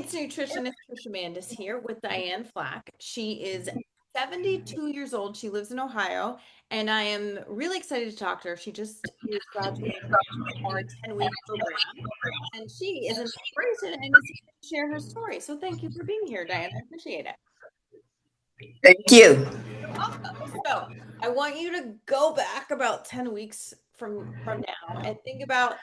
It's nutritionist Trisha Mandes here with Diane Flack. She is 72 years old. She lives in Ohio, and I am really excited to talk to her. She just is graduating from our 10-week program, and she is an inspiration and is here to share her story. So thank you for being here, Diane. I appreciate it. Thank you. You're welcome. So I want you to go back about 10 weeks from now and think about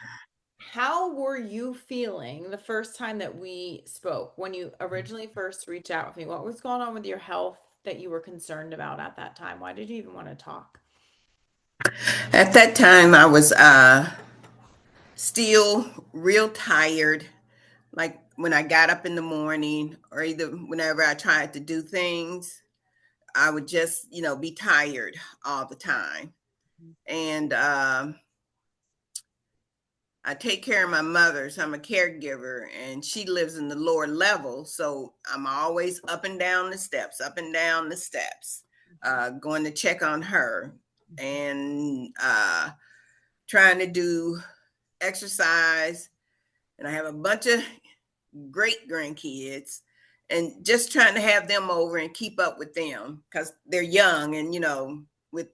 how were you feeling the first time that we spoke when you originally first reached out with me? What was going on with your health that you were concerned about at that time? Why did you even want to talk? At that time, I was still real tired. Like when I got up in the morning, or either whenever I tried to do things, I would just, be tired all the time. And I take care of my mother, so I'm a caregiver, and she lives in the lower level. So I'm always up and down the steps, going to check on her and trying to do exercise. And I have a bunch of great grandkids and just trying to have them over and keep up with them because they're young and, with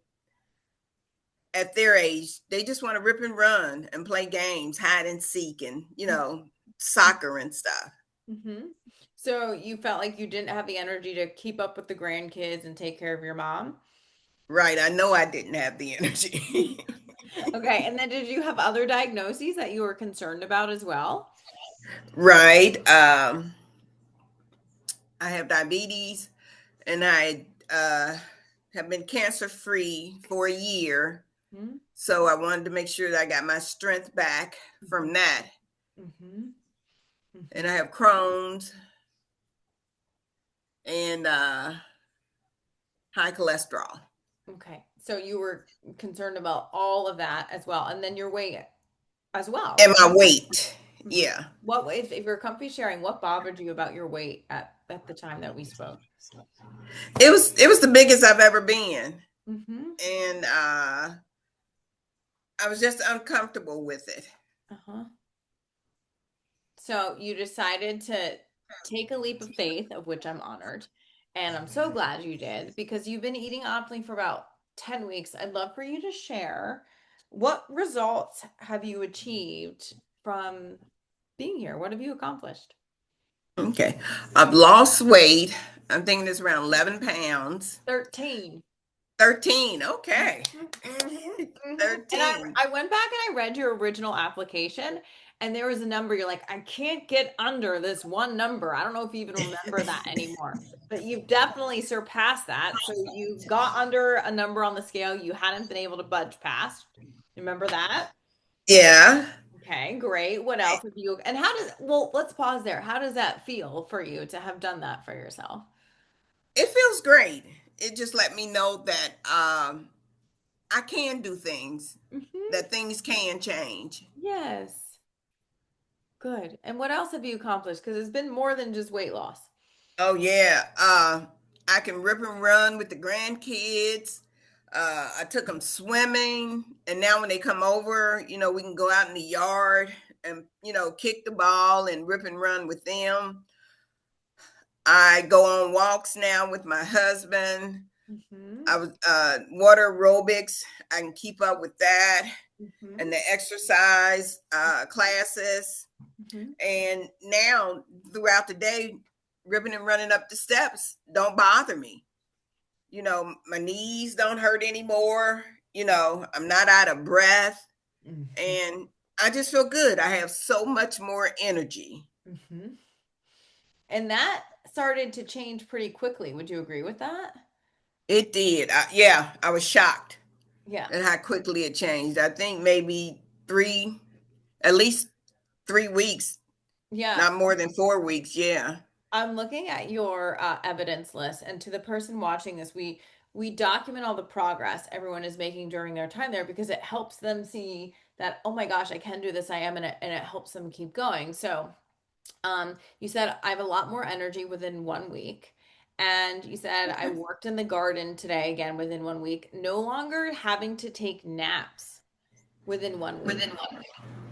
at their age, they just want to rip and run and play games, hide and seek, and soccer and stuff. Mm-hmm. So you felt like you didn't have the energy to keep up with the grandkids and take care of your mom? Right. I know I didn't have the energy. Okay. And then did you have other diagnoses that you were concerned about as well? Right. I have diabetes and I have been cancer free for a year. Mm-hmm. So I wanted to make sure that I got my strength back from that. Mm-hmm. Mm-hmm. And I have Crohn's and high cholesterol. Okay. So you were concerned about all of that as well. And then your weight as well. And my weight. Mhm. Yeah. What if you're comfy sharing, what bothered you about your weight at the time that we spoke? It was the biggest I've ever been. Mm-hmm. And I was just uncomfortable with it. Uh-huh. So you decided to take a leap of faith, of which I'm honored. And I'm so glad you did because you've been eating optimally for about 10 weeks. I'd love for you to share what results have you achieved from being here? What have you accomplished? Okay. I've lost weight. I'm thinking it's around 11 pounds. 13. 13. Mhm, Okay. mhm, mhm. And I 13. I went back and I read your original application and there was a number you're like, I can't get under this one number. I don't know if you even remember that anymore, but you've definitely surpassed that. So you got under a number on the scale you hadn't been able to budge past. Remember that? Yeah. Okay, great. What else have you, and how does, well, let's pause there. How does that feel for you to have done that for yourself? It feels great. It just let me know that I can do things, Hmm. that things can change. Yes. Good. And what else have you accomplished? Because it's been more than just weight loss. Oh yeah. I can rip and run with the grandkids. I took them swimming, and now when they come over, we can go out in the yard and kick the ball and rip and run with them. I go on walks now with my husband. Hmm. I was water aerobics. I can keep up with that and Hmm. the exercise classes. Hmm. And now throughout the day, ripping and running up the steps don't bother me. My knees don't hurt anymore. I'm not out of breath. Hmm. And I just feel good. I have so much more energy. Hmm. And that started to change pretty quickly. Would you agree with that? It did. Yeah, I was shocked Yeah. at how quickly it changed. I think maybe at least 3 weeks, Yeah. not more than 4 weeks. Yeah. I'm looking at your evidence list, and to the person watching this, we document all the progress everyone is making during their time there because it helps them see that, oh my gosh, I can do this, I am, and it helps them keep going. So, you said I have a lot more energy within 1 week. And you said I worked in the garden today again within 1 week, no longer having to take naps within 1 week.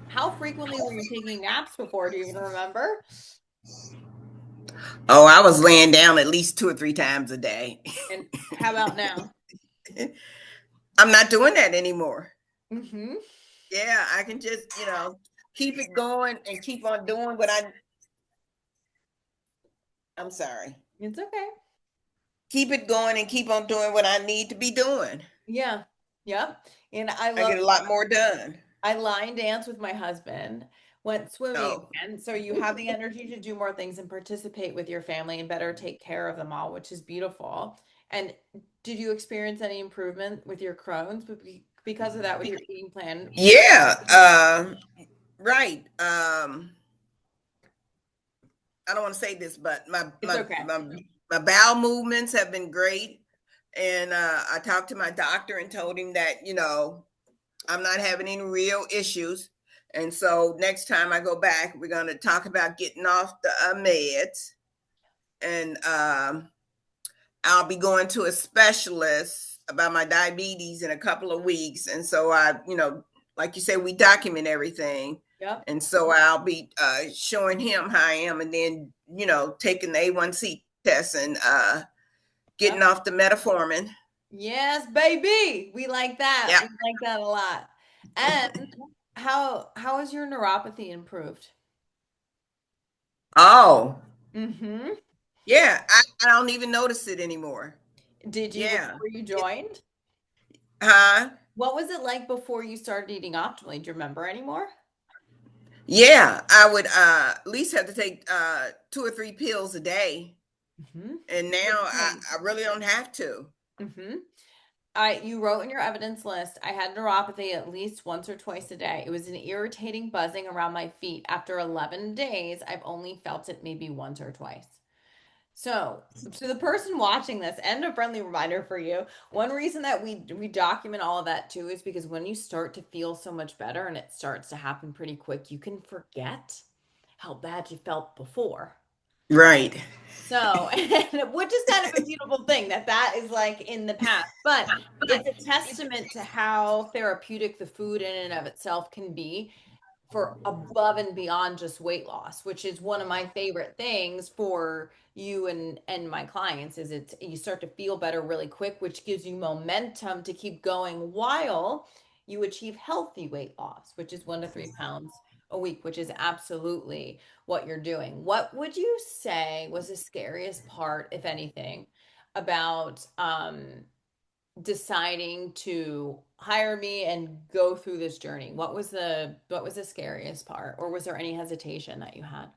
How frequently were you taking naps before? Do you even remember? Oh, I was laying down at least 2 or 3 times a day. And how about now? I'm not doing that anymore. Mm-hmm. Yeah, I can just, keep it going and keep on doing I'm sorry. It's okay. Keep it going and keep on doing what I need to be doing. Yeah. Yep. And I I love get a lot more done. I line dance with my husband, went swimming Oh, again. So you have the energy to do more things and participate with your family and better take care of them all, which is beautiful. And did you experience any improvement with your Crohn's because of that with your eating plan? yeah. Right. I don't want to say this, but It's okay. my bowel movements have been great. And I talked to my doctor and told him that, I'm not having any real issues. And so next time I go back, we're going to talk about getting off the meds. And I'll be going to a specialist about my diabetes in a couple of weeks. And so like you said, we document everything. Yep. And so I'll be showing him how I am, and then, taking the A1C test and getting Yep. off the metformin. Yes, baby. We like that. Yeah. We like that a lot. And how has your neuropathy improved? Oh, Mm-hmm. yeah. I don't even notice it anymore. Did you Yeah. before you joined? Huh? What was it like before you started eating optimally? Do you remember anymore? Yeah. I would at least have to take 2 or 3 pills a day. Mm-hmm. And now Which I, changed? I really don't have to. Mm-hmm. You wrote in your evidence list, I had neuropathy at least once or twice a day. It was an irritating buzzing around my feet. After 11 days, I've only felt it maybe once or twice. So, to the person watching this, and a friendly reminder for you, one reason that we document all of that too is because when you start to feel so much better and it starts to happen pretty quick, you can forget how bad you felt before. Right. So, which is kind of a beautiful thing that that is like in the past, but it's a testament to how therapeutic the food in and of itself can be for above and beyond just weight loss, which is one of my favorite things for you and my clients is it's you start to feel better really quick, which gives you momentum to keep going while you achieve healthy weight loss, which is 1 to 3 pounds a week, which is absolutely what you're doing. What would you say was the scariest part, if anything, about deciding to hire me and go through this journey? What was the scariest part, or was there any hesitation that you had?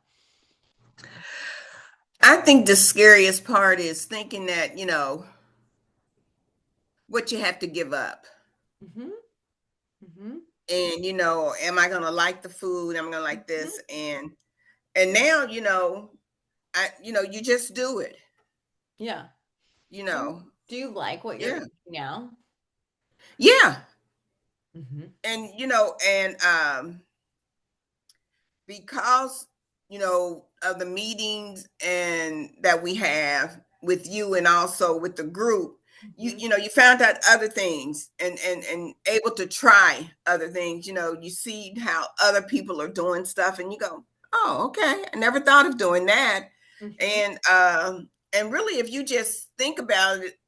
I think the scariest part is thinking that, what you have to give up. Mm-hmm. Mm-hmm. And, am I going to like the food? Am I going to like Mm-hmm. this? And now, you just do it, Yeah. you Do you know. do you like what you're Yeah. eating now? Yeah. Mm-hmm. And because of the meetings and that we have with you and also with the group, Mm-hmm. you found out other things and able to try other things. You see how other people are doing stuff and you go, oh, okay, I never thought of doing that. Mm-hmm. And really, if you just think about it,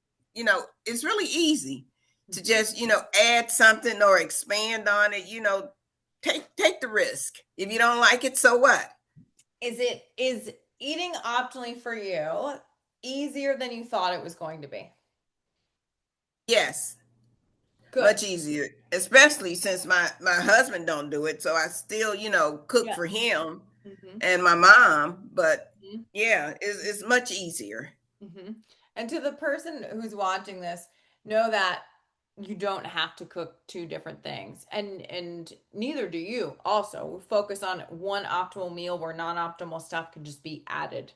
it's really easy to Mm-hmm. just add something or expand on it. Take the risk. If you don't like it, so what? Is eating optimally for you easier than you thought it was going to be? Yes, Good. much easier, especially since my husband don't do it, so I still cook Yeah. for him Mm-hmm. and my mom. But yeah, it's much easier. Mm-hmm. And to the person who's watching this, know that you don't have to cook two different things, and neither do you. Also, we focus on one optimal meal where non-optimal stuff can just be added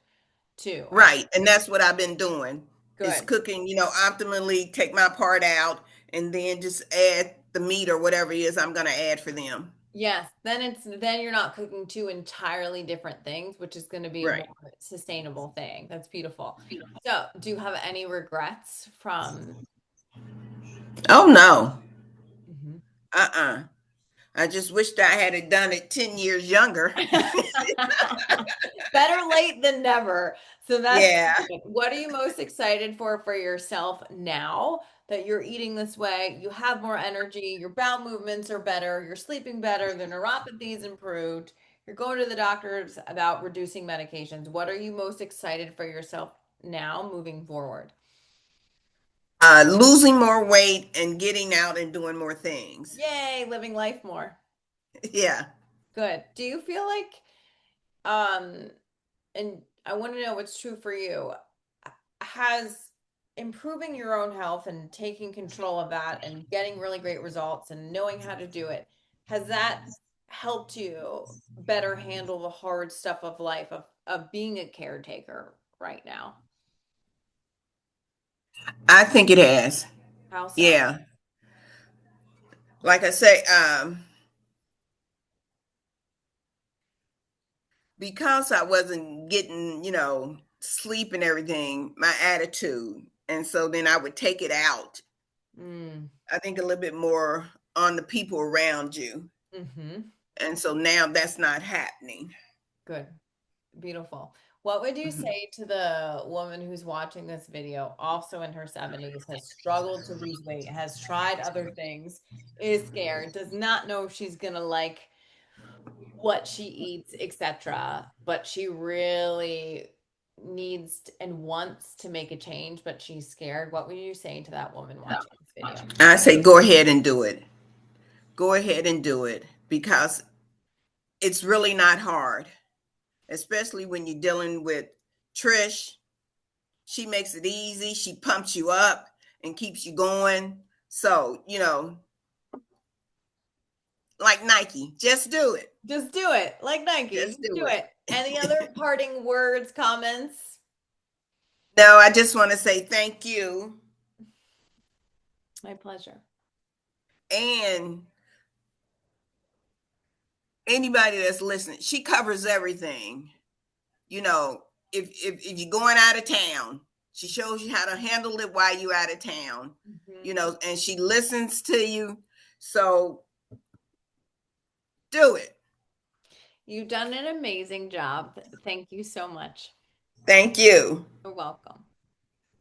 to. And Right, and that's what I've been doing, is good. cooking, optimally, take my part out and then just add the meat or whatever it is I'm going to add for them. Yes, then you're not cooking two entirely different things, which is going to be a Right. more sustainable thing. That's beautiful. So, do you have any regrets from? Oh no. Mhm. I just wished I had done it 10 years younger. Better late than never. So that's Yeah. good. What are you most excited for yourself now that you're eating this way? You have more energy, your bowel movements are better, you're sleeping better, the neuropathy is improved, you're going to the doctors about reducing medications. What are you most excited for yourself now moving forward? Losing more weight and getting out and doing more things. Yay, living life more. Yeah. Good. Do you feel like, um, and I want to know what's true for you, has improving your own health and taking control of that and getting really great results and knowing how to do it, has that helped you better handle the hard stuff of life of being a caretaker right now? I think it has. How so? Yeah. Like I say, because I wasn't getting, sleep and everything, my attitude. And so then I would take it out. Mm, I think a little bit more on the people around you. mm-hmm. And so now that's not happening. Good. Beautiful. What would you Mhm. say to the woman who's watching this video, also in her 70s, has struggled to lose weight, has tried other things, is scared, does not know if she's gonna like what she eats, etc., but she really needs and wants to make a change, but she's scared? What would you say to that woman watching this video? I say go ahead and do it. Go ahead and do it because it's really not hard, especially when you're dealing with Trish. She makes it easy. She pumps you up and keeps you going. So, like Nike, just do it. Just do it, like Nike. Just Just do do it. it. Any other parting words, comments? No, I just want to say thank you. My pleasure. And anybody that's listening, she covers everything. You know, if you're going out of town, she shows you how to handle it while you're out of town, Mhm. and she listens to you. So do it. You've done an amazing job. Thank you so much. Thank you. You're welcome.